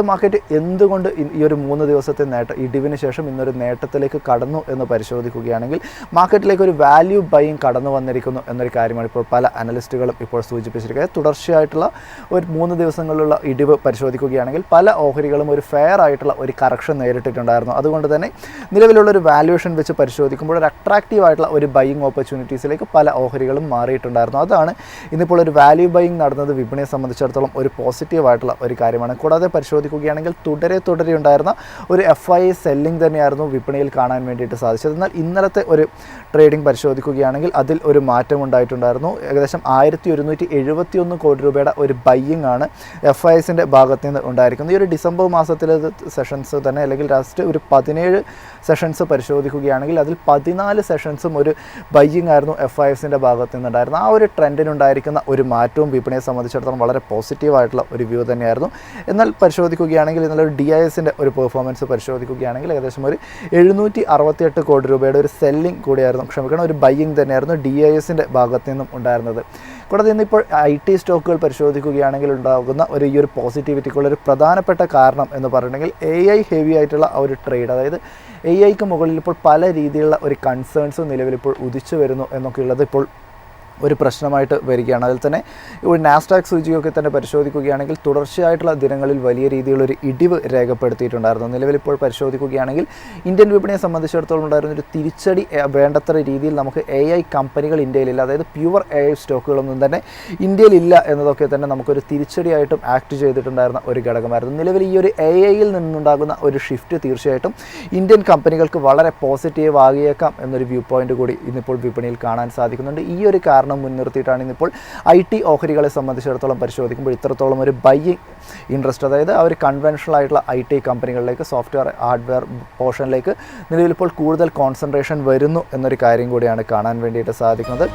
Market എന്തുകൊണ്ട് ഈ ഒരു 3 ദിവസത്തെ ഇടിവിന് ശേഷം ഇന്നൊരു നേട്ടത്തിലേക്ക് കടന്നു എന്ന് പരിശോധിക്കുകയാണെങ്കിൽ മാർക്കറ്റിലേക്ക് ഒരു വാല്യൂ ബൈയിങ് കടന്നു വന്നിരിക്കുന്നു എന്നൊരു കാര്യമാണ് ഇപ്പോൾ പല അനലിസ്റ്റുകളും ഇപ്പോൾ സൂചിപ്പിച്ചിരിക്കുന്നത്. തുടർച്ചയായിട്ടുള്ള ഒരു 3 ദിവസങ്ങളിലുള്ള ഇടിവ് പരിശോധിക്കുകയാണെങ്കിൽ പല ഓഹരികളും ഒരു ഫെയർ ആയിട്ടുള്ള ഒരു കറക്ഷൻ നേരിട്ടിട്ടുണ്ടായിരുന്നു. അതുകൊണ്ട് തന്നെ നിലവിലുള്ള ഒരു വാല്യൂഷൻ വെച്ച് പരിശോധിക്കുമ്പോൾ ഒരു അട്രാക്റ്റീവ് ആയിട്ടുള്ള ഒരു ബൈയിങ് ഓപ്പർച്യൂണിറ്റീസിലേക്ക് പല ഓഹരികളും മാറിയിട്ടുണ്ടായിരുന്നു. അതാണ് ഇന്നിപ്പോൾ ഒരു വാല്യൂ ബൈയിങ് നടന്നത് വിപണിയെ സംബന്ധിച്ചിടത്തോളം ഒരു പോസിറ്റീവായിട്ടുള്ള ഒരു കാര്യമാണ്. കൂടാതെ പരിശോധിക്കുകയാണെങ്കിൽ തുടരെ ഉണ്ടായിരുന്ന ഒരു FII സെല്ലിംഗ് തന്നെയായിരുന്നു വിപണിയിൽ കാണാൻ വേണ്ടിയിട്ട് സാധിച്ചത്. എന്നാൽ ഇന്നലത്തെ ഒരു ട്രേഡിംഗ് പരിശോധിക്കുകയാണെങ്കിൽ അതിൽ ഒരു മാറ്റം ഉണ്ടായിട്ടുണ്ടായിരുന്നു. ഏകദേശം 1171 കോടി രൂപയുടെ ഒരു ബൈയിങ് ആണ് FIIസിൻ്റെ ഭാഗത്ത് നിന്ന് ഉണ്ടായിരിക്കുന്നത്. ഈ ഒരു ഡിസംബർ മാസത്തിലെ സെഷൻസ് തന്നെ അല്ലെങ്കിൽ ലാസ്റ്റ് ഒരു 17 സെഷൻസ് പരിശോധിക്കുകയാണെങ്കിൽ അതിൽ 14 സെഷൻസും ഒരു ബൈയിങ് ആയിരുന്നു FIIസിൻ്റെ ഭാഗത്ത് നിന്നുണ്ടായിരുന്നു. ആ ഒരു ട്രെൻഡിനുണ്ടായിരിക്കുന്ന ഒരു മാറ്റവും വിപണിയെ സംബന്ധിച്ചിടത്തോളം വളരെ പോസിറ്റീവായിട്ടുള്ള ഒരു വ്യൂ തന്നെയായിരുന്നു. എന്നാൽ പരിശോധിക്കുകയാണെങ്കിൽ ഇന്നലെ ഒരു DISൻ്റെ ഒരു പെർഫോമൻസ് പരിശോധിക്കുകയാണെങ്കിൽ ഏകദേശം ഒരു 768 കോടി രൂപയുടെ ഒരു സെല്ലിംഗ് കൂടിയായിരുന്നു, ഒരു ബൈയിങ് തന്നെയായിരുന്നു DISൻ്റെ ഭാഗത്ത് നിന്നും ഉണ്ടായിരുന്നത്. കൂടാതെ ഇന്നിപ്പോൾ IT സ്റ്റോക്കുകൾ പരിശോധിക്കുകയാണെങ്കിൽ ഉണ്ടാകുന്ന ഈ ഒരു പോസിറ്റിവിറ്റിക്കുള്ള ഒരു പ്രധാനപ്പെട്ട കാരണം എന്ന് പറഞ്ഞിട്ടുണ്ടെങ്കിൽ AI ഹെവി ആയിട്ടുള്ള ആ ഒരു ട്രേഡ്, അതായത് AIക്ക് മുകളിൽ ഇപ്പോൾ പല രീതിയിലുള്ള ഒരു കൺസേൺസും നിലവിലിപ്പോൾ ഉദിച്ചു വരുന്നു എന്നൊക്കെയുള്ളത് ഇപ്പോൾ ഒരു പ്രശ്നമായിട്ട് വരികയാണ്. അതിൽ തന്നെ ഒരു നാസ്ഡാക്ക് സൂചികയൊക്കെ തന്നെ പരിശോധിക്കുകയാണെങ്കിൽ തുടർച്ചയായിട്ടുള്ള ദിനങ്ങളിൽ വലിയ രീതിയിലൊരു ഇടിവ് രേഖപ്പെടുത്തിയിട്ടുണ്ടായിരുന്നു. നിലവിലിപ്പോൾ പരിശോധിക്കുകയാണെങ്കിൽ ഇന്ത്യൻ വിപണിയെ സംബന്ധിച്ചിടത്തോളം ഉണ്ടായിരുന്നൊരു തിരിച്ചടി വേണ്ടത്ര രീതിയിൽ നമുക്ക് AI കമ്പനികൾ ഇന്ത്യയിലില്ല, അതായത് പ്യുവർ AI സ്റ്റോക്കുകളൊന്നും തന്നെ ഇന്ത്യയിലില്ല എന്നതൊക്കെ തന്നെ നമുക്കൊരു തിരിച്ചടിയായിട്ടും ആക്ട് ചെയ്തിട്ടുണ്ടായിരുന്ന ഒരു ഘടകമായിരുന്നു. നിലവിൽ ഈ ഒരു AIയിൽ നിന്നുണ്ടാകുന്ന ഒരു ഷിഫ്റ്റ് തീർച്ചയായിട്ടും ഇന്ത്യൻ കമ്പനികൾക്ക് വളരെ പോസിറ്റീവ് ആകിയേക്കാം എന്നൊരു വ്യൂ പോയിൻ്റ് കൂടി ഇന്നിപ്പോൾ വിപണിയിൽ കാണാൻ സാധിക്കുന്നുണ്ട്. ഈ ഒരു കാരണം മുൻനിർത്തിയിട്ടാണ് ഇന്നിപ്പോൾ IT ഓഹരികളെ സംബന്ധിച്ചിടത്തോളം പരിശോധിക്കുമ്പോൾ ഇത്രത്തോളം ഒരു ബൈയിങ് ഇൻട്രസ്റ്റ്, അതായത് ആ ഒരു കൺവെൻഷണൽ ആയിട്ടുള്ള IT കമ്പനികളിലേക്ക് സോഫ്റ്റ്വെയർ ഹാർഡ്വെയർ പോർഷനിലേക്ക് നിലവിലിപ്പോൾ കൂടുതൽ കോൺസെൻട്രേഷൻ വരുന്നു എന്നൊരു കാര്യം കൂടിയാണ് കാണാൻ വേണ്ടിയിട്ട് സാധിക്കുന്നത്.